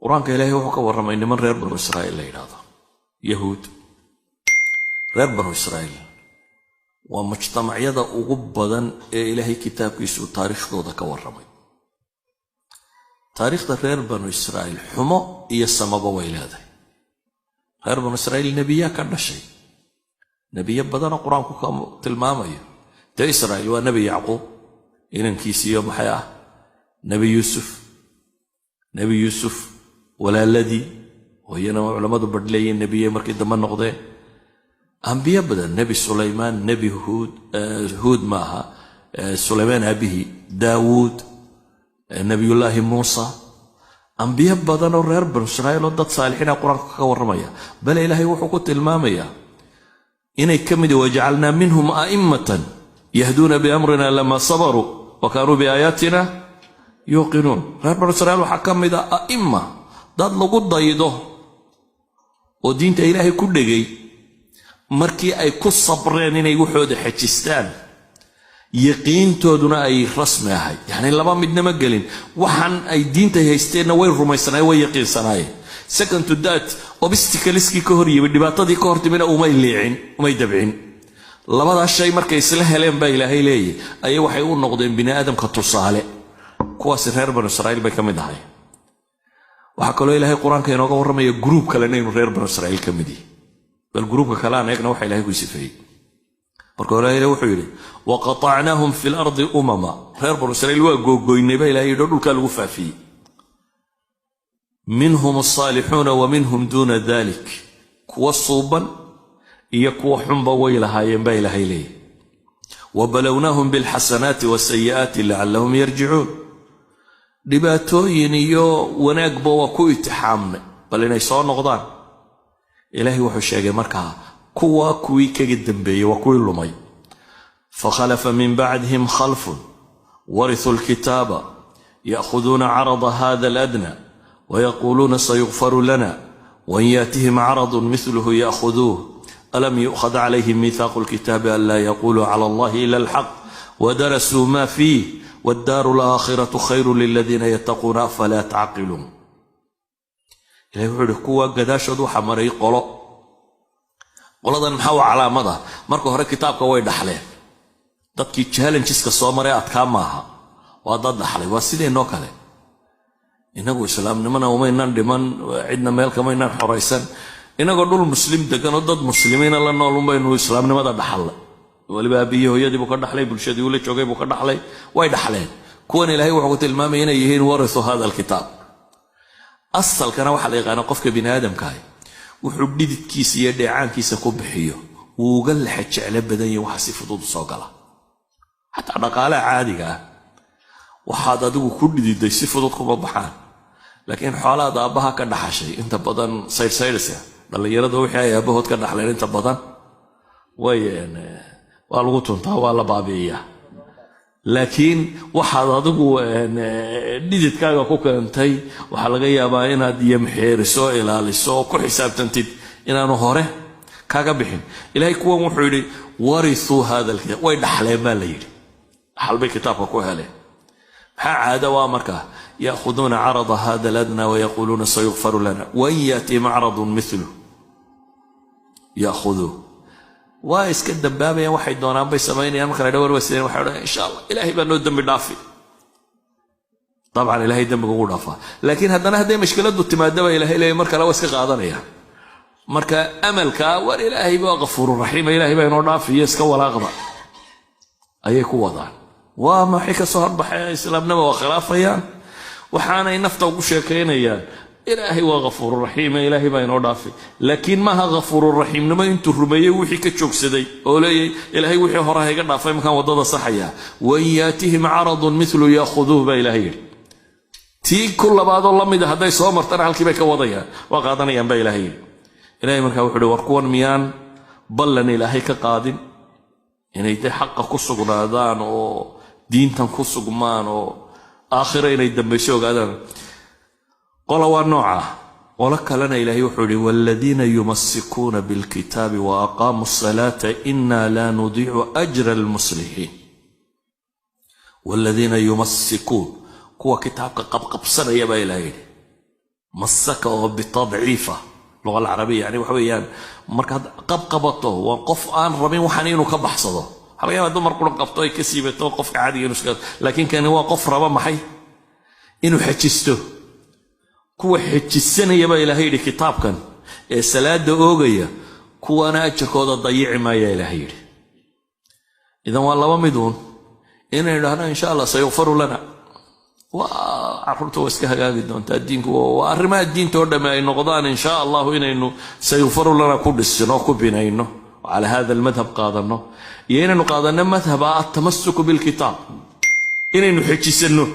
quraanka ilaahay wuxuu ka warramay niman reer banu Israa'iil la yiraahdo yahuud reer banu Israa'iil waa mujtamacyada ugu badan ee ilaahay kitaabkiisu taariikhdooda ka warramay taariikhda reer banu Israa'iil xumo iyo samaba way leedahay reer banu Israa'iil nabiya ka dhashay nabiya badan oo quraanku ka tilmaamayo ta Israa'iil waa nabi Yaqub inankiisiyo maxay ah nabi Yusuf walaaladii وينا علماء بدلي النبي مركي دمان نقضي أنبياء بدن نبي سليمان نبي هود معها سليمان أبيه داود نبي الله موسى أنبياء بدن الرير بن إسرائيل ودت صالحين القرآن كورمية بل إلهي وحكوت المامية إن كمد وجعلنا منهم أئمة يهدون بأمرنا لما صبروا وكانوا بآياتنا يوقنون رير بن إسرائيل وحكم إذا أئمة dad lagu daydo oo diinta ilaahay ku dhigay markii ay ku sabreen inay waxooda xajistaan yaqiintooduna ay rasmi ahay yani laba midnama gelin waxan ay diinta haysteen way rumaysanay way yaqiinsanay second to that obstacles ka hor yimid dhibaatadii ka hor timina uma leecin uma dabcin labada shay markay isla heleen ba ilaahay leeyay ay waxay u noqdeen bini aadamka tusaale kuwaas reer banu Israa'iil bay kamid ahay waxa kale ilaahay quraanka inooga warramaya group kale inuu reer banu Israa'iil kamid yahay bal groupka kale aanayna waxa ilaahay ku sifeeyay marka ilaahay wuxuu yiri waqata'nahum fil ardi umama reer banu Israa'iil waa googoynay ba ilaahay dhulka lagu faafiyay minhum as-salihun wa minhum duna dhalik kuwa suuban iyo kuwa xunba way lahaayeen ba ilaahay leeyay وبلوناهم بالحسنات والسيئات لعلهم يرجعون dhibaatooyin iyo wanaagba waa ku itixaamnay bal inay soo noqdaan ilaahi wuxuu sheegay markaa kuwii kaga dambeeyay waa kuwii lumay fakhalafa min ba'dihim khalfun warithu alkitaba ya'khuduna 'arada hadha al-adna wa yaquluna sayughfaru lana wa yatihim 'aradun mithluhu ya'khudhuhu alam yu'khadh 'alayhim mithaqu al-kitabi an la yaqulu 'ala allahi illa al-haqq wa darasu ma fihi والدار الآخرة خير للذين يتقون فلا تعقلون إلهي وحده كوا قداشدو حمري قولدان محاو علامة marka hore kitaabka way dhaxleen dadkii challengeska soo maray adkaa maaha waa dad dhaxlay waa sideenoo kale inagu islaamnimana uma inaan dhiman cidna meel kama inaan xoreysan inagoo dhul muslim degan oo dad muslimiina la nool baynu islaamnimada dhaxalay waliba abiyo hooyadii buu ka dhaxlay bulshadii uu la joogay buu ka dhaxlay way dhaxleen kuwan ilaahay wuxuu ku tilmaamay inay yihiin warithu hada alkitab asalkana waxa la yaqaan qofka bini aadamka ah wuxuu dhididkiisa iyo dheecaankiisa ku bixiyo uu uga la jecel badan yahay waxa si fudud soo gala hatta dhaqaale caadiga ah waxaad adigu ku dhididay si fudud kuma baxaan laakiin xoolaha aabaha ka dhaxashay inta badan sayrsayrsaya dhalinyarada wixii ay aabahood ka dhaxleen inta badan way waa lagu tuntaa waa la baabi'iyaa laakiin waxaad adigu dhididkaaga ku keentay waxa laga yaabaa inaad yamxeeriso ilaaliso ku xisaabtantid inaanu hore kaga bixin ilaahay kuwan wuxuu yiri warithu hada alkitab way dhaxleen baa la yiri dhaxal bay kitaabka ku heleen maxaa caada waa markaa ya'khuduna 'arada hada aladna wa yaquluna sayughfaru lana wa yati ma'radun mithlu ya'khudhu waa iska dambaabaya waxay doonaan bay sameeyaan marka la dhawr waseen waxa oran insha Allah ilaahay baa noo dambi dhaafi طبعا ilaahay dambiga ugu dhaafa laakiin haddana haday mashkiladu timaadaba ilaahay leeyahay marka la iska qaadanaya marka amalka war ilaahay baa ghafuurur rahiim ilaahay baa inoo dhaafiyo iska walaaqda ayay ku wadaan waa ma xika soo horbaxay islaamnimo waa khilaafayaan waxaana ay nafta ugu sheekeynayaan إلهي وغفور رحيم إلهي بين ودافي لكن ما ها غفور رحيم نما أنتو رميه وحي كتشوك سدي أولي إلهي وحي هراهي قد عفاي مكان وضد صحيا وياتهم عرض مثل يأخذوه بإلهي تي كل بعض الله مده هداي صومر ترى هالكي بيك وضيها وقادني أن بإلهي إلهي مركا وحده وركوان ميان بلن إلهي كقادم يعني يتي حق كسوك نادان و دين تن كسوك مان و آخرين يدنبشوك هذا قالوا النوعة ولك لنا إلهي وحولي والذين يمسكون بالكتاب وأقاموا الصلاة إنا لا نضيع أجر المصلحين والذين يمسكون كوا كتابك قبقب سنة يبا إلهي مسك بتضعيفه اللغة العربية يعني وحويان مركز قبقبته وقف آن ربي وحنين وكبح صده حقيقة دمر كل قبطوي كسيبته وقف عادي لكن كان هو قف ربا محي إنه حجسته كو حجسنا يبا إلهي لكتاب كان السلاة دوغية كو أنا أتشكو ضيع ما يا إلهي إذا والله مدون إن شاء الله سيغفر لنا وعرفت واسكها قاعد أنت الدين وأرمى الدين تورد ما إنه قضاء إن شاء الله إنه سيغفر لنا كل السنة كبنا إنه وعلى هذا المذهب قاضنا إنه قاضنا مذهب التمسك بالكتاب إنه حكي سنه